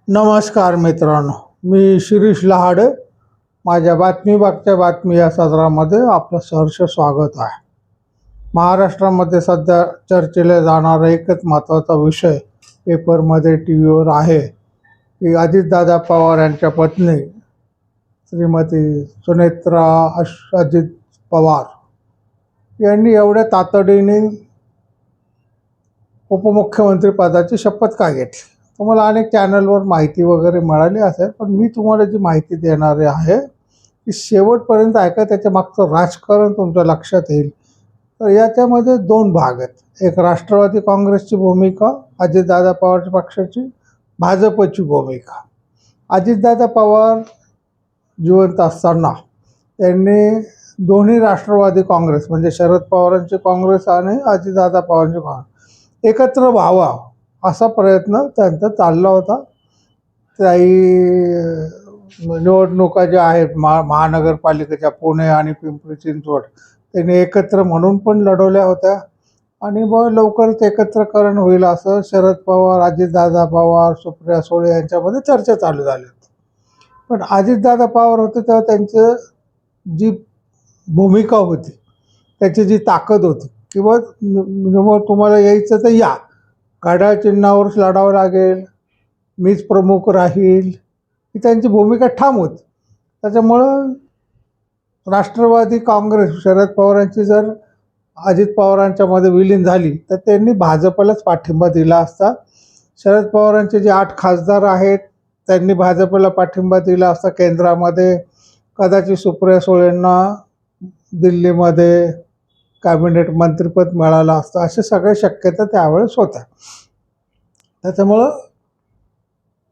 नमस्कार मित्रांनो, मी शिरीष लहाडे. माझ्या बातमीबागच्या बातमी या सदरामध्ये आपलं सहर्ष स्वागत आहे. महाराष्ट्रामध्ये सध्या चर्चेला जाणारा एकच महत्त्वाचा विषय पेपरमध्ये टी व्हीवर आहे की अजितदादा पवार यांच्या पत्नी श्रीमती सुनेत्रा अजित पवार यांनी एवढ्या तातडीने उपमुख्यमंत्री पदाची शपथ का घेतली. तुम्हाला अनेक चॅनलवर माहिती वगैरे मिळाली असेल, पण मी तुम्हाला जी माहिती देणार आहे की शेवटपर्यंत ऐका, त्याच्या मागचं राजकारण तुमच्या लक्षात येईल. तर याच्यामध्ये दोन भाग आहेत. एक राष्ट्रवादी काँग्रेसची भूमिका, अजितदादा पवार पक्षाची, भाजपची भूमिका. अजितदादा पवार जिवंत असताना त्यांनी दोन्ही राष्ट्रवादी काँग्रेस म्हणजे शरद पवारांची काँग्रेस आणि अजितदादा पवारांची काँग्रेस एकत्र व्हावा असा प्रयत्न त्यांचा चालला होता. त्याही निवडणुका ज्या आहेत महानगरपालिकेच्या पुणे आणि पिंपरी चिंचवड त्यांनी एकत्र म्हणून पण लढवल्या होत्या आणि मग लवकरच एकत्रकरण होईल असं शरद पवार, अजितदादा पवार, सुप्रिया सुळे यांच्यामध्ये चर्चा चालू झाली होती. पण अजितदादा पवार होते तेव्हा त्यांचं जी भूमिका होती, त्याची जी ताकद होती किंवा तुम्हाला यायचं तर या, घड्याळ चिन्हावरच लढावं लागेल, मीच प्रमुख राहील, ही त्यांची भूमिका ठाम होती. त्याच्यामुळं राष्ट्रवादी काँग्रेस शरद पवारांची जर अजित पवारांच्यामध्ये विलीन झाली तर त्यांनी भाजपलाच पाठिंबा दिला असता. शरद पवारांचे जे 8 खासदार आहेत त्यांनी भाजपला पाठिंबा दिला असता. केंद्रामध्ये कदाचित सुप्रिया सुळेंना दिल्लीमध्ये कॅबिनेट मंत्रिपद मिळालं असतं, अशा सगळ्या शक्यता त्यावेळेस होत्या. त्याच्यामुळं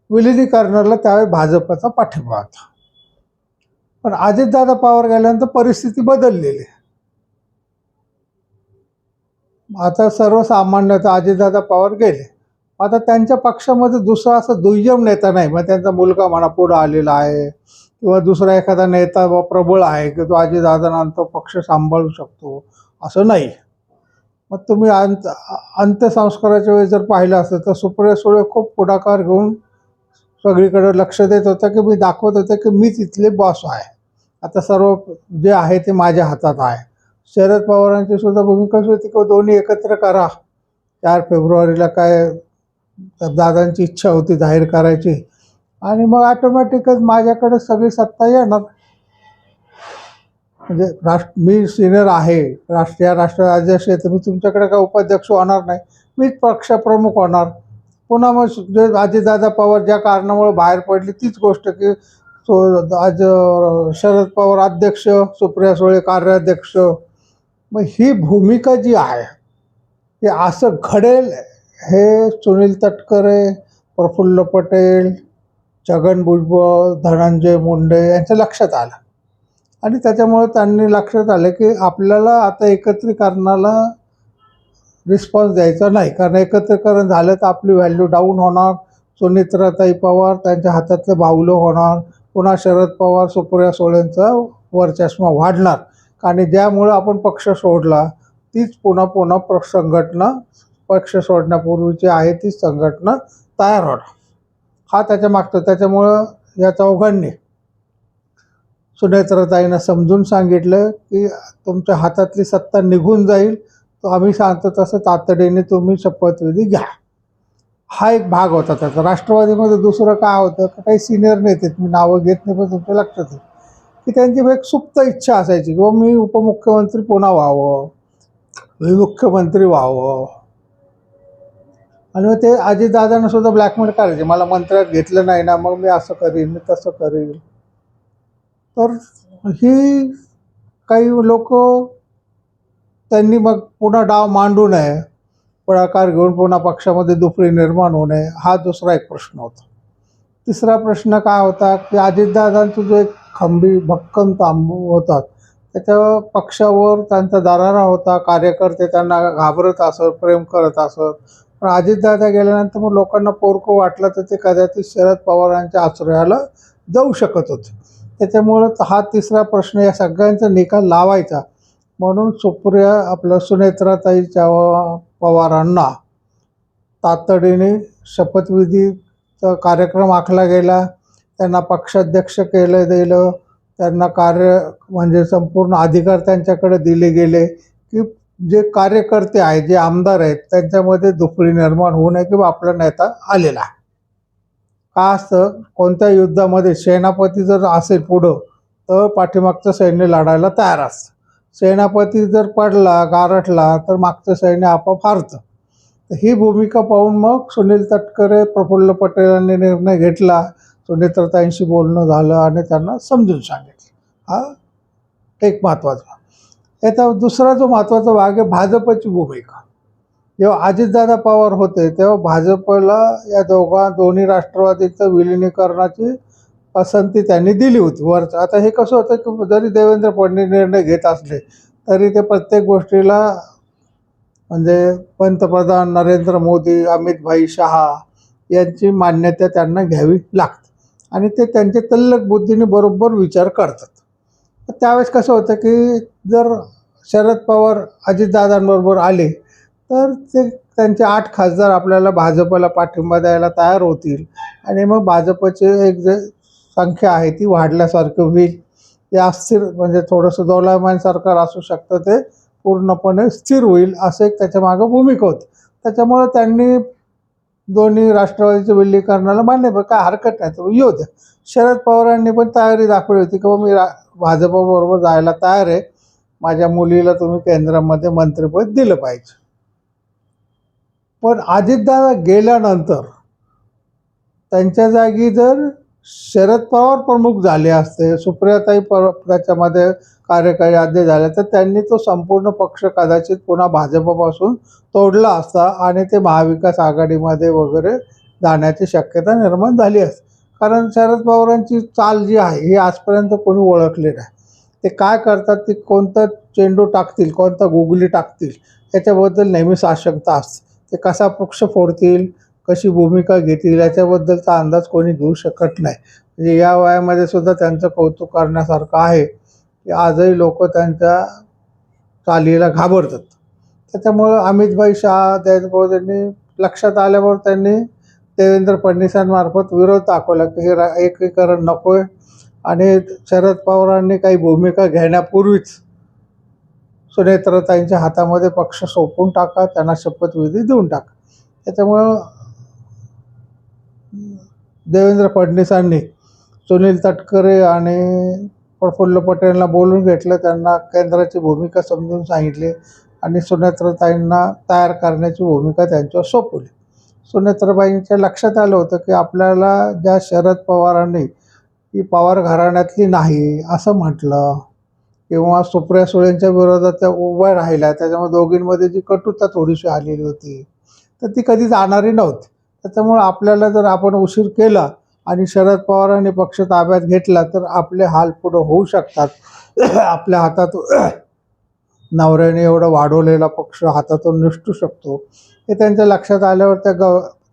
विलिनीकरणाला त्यावेळेस भाजपचा पाठिंबा होता. पण अजितदादा पवार गेल्यानंतर परिस्थिती बदललेली. आता सर्वसामान्यतः अजितदादा पवार गेले, आता त्यांच्या पक्षामध्ये दुसरा असा दुय्यम नेता नाही. मग त्यांचा मुलगा म्हणा पुढं आलेला आहे किंवा दुसरा एखादा नेता व प्रबळ आहे की तो अजितदादांना पक्ष सांभाळू शकतो असं नाही. मग तुम्ही अंत्यसंस्काराच्या वेळी जर पाहिलं असतं तर सुप्रिया सुळे खूप पुढाकार घेऊन सगळीकडे लक्ष देत होतं की मी दाखवत होते की मीच इथले बॉस आहे, आता सर्व जे आहे ते माझ्या हातात आहे. शरद पवारांची सुद्धा भूमिका होती की दोन्ही एकत्र करा. 4 फेब्रुवारीला काय दादांची इच्छा होती जाहीर करायची आणि मग ऑटोमॅटिकच माझ्याकडे सगळी सत्ता येणार. म्हणजे मी सिनियर आहे, राष्ट्रीय अध्यक्ष आहे, तर मी तुमच्याकडे काय उपाध्यक्ष होणार नाही, मीच पक्षप्रमुख होणार. पुन्हा मग जे अजितदादा पवार ज्या कारणामुळे बाहेर पडली तीच गोष्ट की आज शरद पवार अध्यक्ष, सुप्रिया सुळे कार्याध्यक्ष. मग ही भूमिका जी आहे ते असं घडेल हे सुनील तटकरे, प्रफुल्ल पटेल, छगन भुजबळ, धनंजय मुंडे यांच्या लक्षात आलं आणि त्याच्यामुळे त्यांनी लक्षात आलं की आपल्याला आता एकत्रीकरणाला रिस्पॉन्स द्यायचा नाही, कारण एकत्रीकरण झालं तर आपली व्हॅल्यू डाऊन होणार. सुनेत्राताई पवार त्यांच्या हातातलं बाहुलं होणार. पुन्हा शरद पवार, सुप्रिया सुळेंचा वर्चस्व वाढणार आणि ज्यामुळं आपण पक्ष सोडला तीच पुन्हा संघटना पक्ष सोडण्यापूर्वीची आहे तीच संघटना तयार होणार. हा त्याच्या मागचं. त्याच्यामुळं या चौघांनी सुनेत्राताईंना समजून सांगितलं की तुमच्या हातातली सत्ता निघून जाईल, तर आम्ही सांगतो तसं तातडीने तुम्ही शपथविधी घ्या. हा एक भाग होता त्याचा. राष्ट्रवादीमध्ये दुसरं काय होतं की काही सिनियर नेते, मी नावं घेत नाही पण तुमच्या लक्षात येईल की त्यांची एक सुप्त इच्छा असायची किंवा मी उपमुख्यमंत्री पुन्हा व्हावं, मी मुख्यमंत्री व्हावं. आणि मग ते अजितदादांना सुद्धा ब्लॅकमेल करायचे, मला मंत्र्यात घेतलं नाही ना, मग मी असं करीन, मी तसं करीन. तर ही काही लोक त्यांनी मग पुन्हा डाव मांडू नये, पुढाकार घेऊन पुन्हा पक्षामध्ये दुफळी निर्माण होऊ नये, हा दुसरा एक प्रश्न होता. तिसरा प्रश्न काय होता की अजितदादांचा जो एक भक्कम तांबू होता त्याच्या पक्षावर त्यांचा दरारा होता. कार्यकर्ते त्यांना घाबरत असत, प्रेम करत असत. पण अजितदादा गेल्यानंतर मग लोकांना पोरकं वाटलं तर ते कदाचित शरद पवारांच्या आश्रयाला जाऊ शकत होते. त्याच्यामुळं हा तिसरा प्रश्न या सगळ्यांचा निकाल लावायचा म्हणून सुनेत्राताई पवारांना तातडीने शपथविधी तर कार्यक्रम आखला गेला, त्यांना पक्षाध्यक्ष केलं गेलं, त्यांना म्हणजे संपूर्ण अधिकार त्यांच्याकडे दिले गेले की जे कार्यकर्ते आहेत, जे आमदार आहेत, त्यांच्यामध्ये दुफळी निर्माण होऊ नये की आपला नेता आलेला आहे. का असतं, कोणत्या युद्धामध्ये सेनापती जर असेल पुढं तर पाठीमागचं सैन्य लढायला तयार असतं. सेनापती जर पडला, गारठला, तर मागचं सैन्य आपोआप हारतं. तर ही भूमिका पाहून मग सुनील तटकरे, प्रफुल्ल पटेलांनी निर्णय घेतला. सुनेत्रताईंशी बोलणं झालं आणि त्यांना समजून सांगितलं. हा एक महत्त्वाचा. याचा दुसरा जो महत्त्वाचा भाग आहे भाजपची भूमिका. जेव्हा अजितदादा पवार होते तेव्हा भाजपला या दोन्ही राष्ट्रवादीचं विलिनीकरणाची पसंती त्यांनी दिली होती वरचं. आता हे कसं होतं की जरी देवेंद्र फडणवीस निर्णय घेत असले तरी ते प्रत्येक गोष्टीला म्हणजे पंतप्रधान नरेंद्र मोदी, अमित भाई शहा यांची मान्यता त्यांना घ्यावी लागते आणि ते त्यांचे तल्लख बुद्धीने बरोबर विचार करतात. तर त्यावेळेस कसं होतं की जर शरद पवार अजितदादांबरोबर आले तर ते त्यांचे 8 खासदार आपल्याला भाजपला पाठिंबा द्यायला तयार होतील आणि मग भाजपचे एक जे संख्या आहे ती वाढल्यासारखं होईल. ते अस्थिर म्हणजे थोडंसं दोलायमान सरकार असू शकतं, ते पूर्णपणे स्थिर होईल असं एक त्याच्या मागं भूमिका होती. त्याच्यामुळं त्यांनी दोन्ही राष्ट्रवादीच्या विलीनीकरणाला मान्य, काय हरकत नाही, तर येऊ द्या. शरद पवारांनी पण तयारी दाखवली होती की मी भाजपबरोबर जायला तयार आहे, माझ्या मुलीला तुम्ही केंद्रामध्ये मंत्रिपद दिलं पाहिजे. पण अजितदादा गेल्यानंतर त्यांच्या जागी जर शरद पवार प्रमुख झाले असते, सुप्रियाताई त्याच्यामध्ये कार्यकारी अध्यक्ष झाले, तर त्यांनी तो संपूर्ण पक्ष कदाचित पुन्हा भाजपपासून तोडला असता आणि ते महाविकास आघाडीमध्ये वगैरे जाण्याची शक्यता निर्माण झाली असते. कारण शरद पवारांची चाल जी आहे ही आजपर्यंत कोणी ओळखली नाही. ते काय करतात, ते कोणता चेंडू टाकतील, कोणता गुगली टाकतील याच्याबद्दल नेहमीच आशंका असते. ते कसा पक्ष फोडतील, कशी भूमिका घेतील याच्याबद्दलचा अंदाज कोणी घेऊ शकत नाही. म्हणजे या वयामध्ये सुद्धा त्यांचं कौतुक करण्यासारखं आहे की आजही लोक त्यांच्या चालीला घाबरतात. त्याच्यामुळं अमितभाई शहा त्यांनी लक्षात आल्यावर त्यांनी देवेंद्र फडणवीसांमार्फत विरोध दाखवला की हे एकीकरण नको आहे आणि शरद पवारांनी काही भूमिका घेण्यापूर्वीच सुनेत्रताईंच्या हातामध्ये पक्ष सोपवून टाका, त्यांना शपथविधी देऊन टाका. त्याच्यामुळं देवेंद्र फडणवीसांनी सुनील तटकरे आणि प्रफुल्ल पटेलला बोलून घेतलं, त्यांना केंद्राची भूमिका समजून सांगितली आणि सुनेत्रताईंना तयार करण्याची भूमिका त्यांच्यावर सोपवली. सुनेत्रबाईंच्या लक्षात आलं होतं की आपल्याला ज्या शरद पवारांनी ही पवार घराण्यातली नाही असं म्हटलं किंवा सुप्रिया सुळेंच्या विरोधात त्या उभ्या राहिल्या, त्याच्यामुळे दोघींमध्ये जी कटुता थोडीशी आलेली होती तर ती कधी जाणारी नव्हती. त्याच्यामुळे आपल्याला जर आपण उशीर केला आणि शरद पवारांनी पक्ष ताब्यात घेतला तर आपले हाल पुढं होऊ शकतात. आपल्या हातातून नवऱ्याने एवढा वाढवलेला पक्ष हातातून निसटू शकतो. हे त्यांच्या लक्षात आल्यावर त्या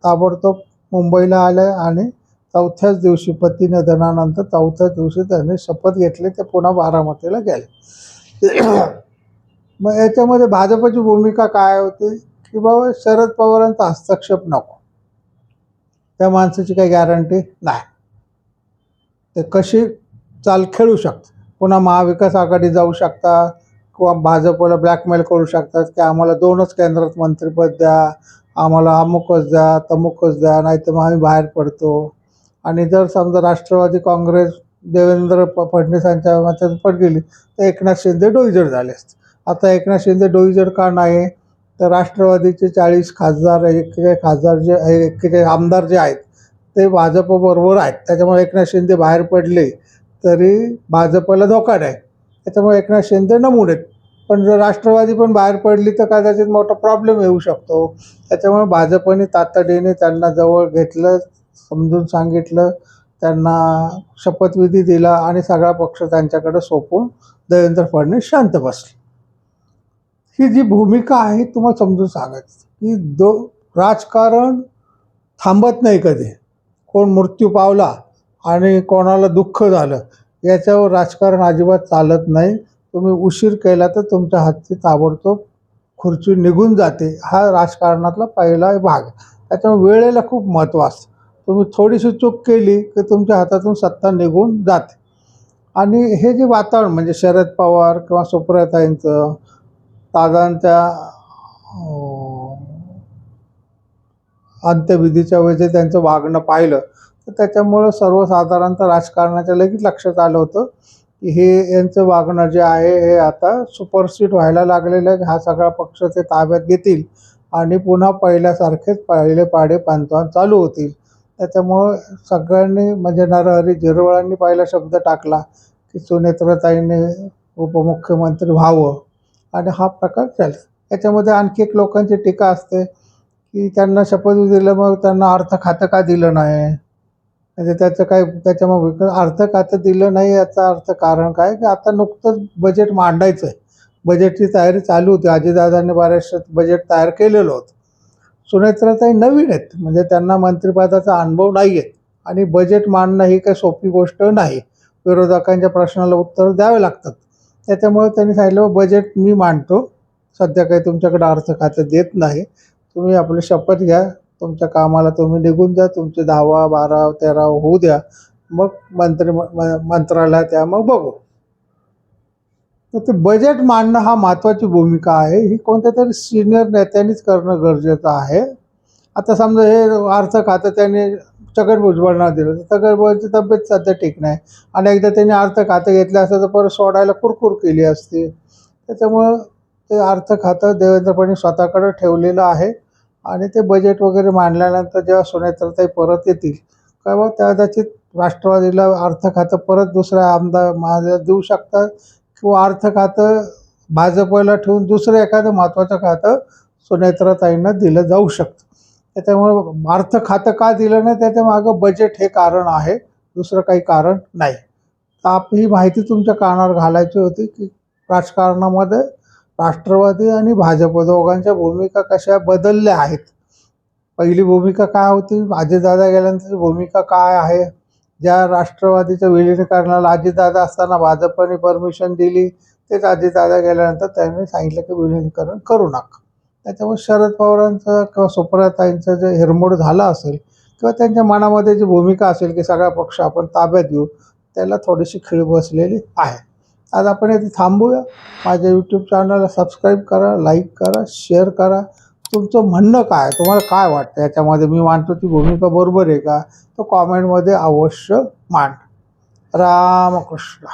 ताबडतोब मुंबईला आल्या आणि चौथ्याच दिवशी पती निधनानंतर चौथ्याच दिवशी त्यांनी शपथ घेतली, ते पुन्हा बारामतीला गेले. मग याच्यामध्ये भाजपची भूमिका काय होती की बाबा शरद पवारांचा हस्तक्षेप नको, त्या माणसाची काही गॅरंटी नाही, ते कशी चाल खेळू शकतात, पुन्हा महाविकास आघाडी जाऊ शकतात किंवा भाजपला ब्लॅकमेल करू शकतात की आम्हाला 2च केंद्रात मंत्रिपद द्या, आम्हाला अमुकच द्या, तमुकच द्या, नाही तर मग आम्ही बाहेर पडतो. आणि जर समजा राष्ट्रवादी काँग्रेस देवेंद्र फडणवीसांच्या मतात पड गेली तर एकनाथ शिंदे डोईजड झाले असते. आता एकनाथ शिंदे डोईजड का नाही, तर राष्ट्रवादीचे 40 खासदार 41 खासदार जे 41 आमदार जे आहेत ते भाजपबरोबर आहेत. त्याच्यामुळे एकनाथ शिंदे बाहेर पडले तरी भाजपला धोका नाही, त्याच्यामुळे एकनाथ शिंदे नमून आहेत. पण जर राष्ट्रवादी पण बाहेर पडली तर कदाचित मोठा प्रॉब्लेम येऊ शकतो. त्याच्यामुळे भाजपने तातडीने त्यांना जवळ घेतलं, समजून सांगितलं, त्यांना शपथविधी दिला आणि सगळा पक्ष त्यांच्याकडे सोपवून देवेंद्र फडणवीस शांत बसले. ही जी भूमिका आहे तुम्हाला समजून सांगायची की राजकारण थांबत नाही कधी. कोण मृत्यू पावला आणि कोणाला दुःख झालं याच्यावर राजकारण अजिबात चालत नाही. तुम्ही उशीर केला तर तुमच्या हातची ताबडतोब खुर्ची निघून जाते. हा राजकारणातला पहिला भाग. त्याच्यामुळे वेळेला खूप महत्त्व असतं. तुम्ही थोडीशी चूक केली की तुमच्या हातातून सत्ता निघून जाते. आणि हे जे वातावरण म्हणजे शरद पवार किंवा सुप्रियाताईंचं, दादांच्या अंत्यविधीच्या वेळी जे त्यांचं वागणं पाहिलं, तर त्याच्यामुळं सर्वसाधारणतः राजकारणाच्या लगेच लक्षात आलं होतं की हे यांचं वागणं जे आहे हे आता सुपरसीड व्हायला लागलेलं आहे. हा सगळा पक्ष ते ताब्यात घेतील आणि पुन्हा पहिल्यासारखेच पहिले पाढे पंचावन्न चालू होतील. त्याच्यामुळं सगळ्यांनी म्हणजे नरहरी झिरवळांनी पहिला शब्द टाकला की सुनेत्राताईंनी उपमुख्यमंत्री व्हावं आणि हा प्रकार चालेल. याच्यामध्ये आणखी एक लोकांची टीका असते की त्यांना शपथ दिलं मग त्यांना अर्थ खातं का दिलं नाही, म्हणजे त्याचं काय त्याच्यामुळे अर्थ खातं दिलं नाही याचा अर्थ कारण काय की आता नुकतंच बजेट मांडायचं आहे, बजेटची तयारी चालू होती, अजितदादांनी बऱ्याचशा बजेट तयार केलेलं होतं. सुनेत्राताई नवीन आहेत म्हणजे त्यांना मंत्रिपदाचा अनुभव नाही आहे आणि बजेट मांडणं ही काही सोपी गोष्ट नाही, विरोधकांच्या प्रश्नाला उत्तर द्यावे लागतात. त्याच्यामुळे त्यांनी सांगितलं बजेट मी मांडतो, सध्या काही तुमच्याकडे अर्थ खातं देत नाही, तुम्ही आपली शपथ घ्या, तुमच्या कामाला तुम्ही निघून जा, तुमचे 10वा 12 13 होऊ द्या, मग मंत्रालयात या, मग बघू. तर ते बजेट मांडणं हा महत्त्वाची भूमिका आहे, ही कोणत्या तरी सिनियर नेत्यांनीच करणं गरजेचं आहे. आता समजा हे अर्थ खातं त्यांनी छगन भुजबळांना दिलं, तर छगन भुजबळांची तब्येत सध्या ठीक नाही आणि एकदा त्यांनी अर्थ खातं घेतलं असतं तर परत सोडायला कुरकुर केली असती. त्याच्यामुळं ते अर्थ खातं देवेंद्र फडणवीस स्वतःकडे ठेवलेलं आहे आणि ते बजेट वगैरे मांडल्यानंतर जेव्हा सुनेत्राताई परत येतील तेव्हा कदाचित राष्ट्रवादीला अर्थ खातं परत दुसऱ्या आमदार माझ्या देऊ शकतात किंवा अर्थ खातं भाजपला ठेवून दुसरं एखादं महत्त्वाचं खातं सुनेत्राताईंना दिलं जाऊ शकतं. त्याच्यामुळे अर्थ खातं का दिलं नाही त्याच्यामागं बजेट हे कारण आहे, दुसरं काही कारण नाही. तर ही माहिती तुमच्या कानावर घालायची होती की राजकारणामध्ये राष्ट्रवादी आणि भाजप दोघांच्या भूमिका कशा बदलल्या आहेत. पहिली भूमिका काय होती, अजितदादा गेल्यानंतरची भूमिका काय आहे, ज्या राष्ट्रवादीच्या विलिनीकरणाला अजितदादा असताना भाजपने परमिशन दिली, तेच अजितदादा गेल्यानंतर त्यांनी सांगितलं की विलिनीकरण करू नका. त्याच्यामुळे शरद पवारांचं किंवा सुप्रियाताईंचं जे हिरमोड झालं असेल किंवा त्यांच्या मनामध्ये जी भूमिका असेल की सगळा पक्ष आपण ताब्यात घेऊ, त्याला थोडीशी खीळ बसलेली आहे. आज आपण इथे थांबूया. माझ्या यूट्यूब चॅनलला सबस्क्राईब करा, लाईक करा, शेअर करा. तुमचं म्हणणं काय, तुम्हाला काय वाटतं याच्यामध्ये मी मांडतो ती भूमिका बरोबर आहे का, तो कॉमेंटमध्ये अवश्य मांड. रामकृष्ण.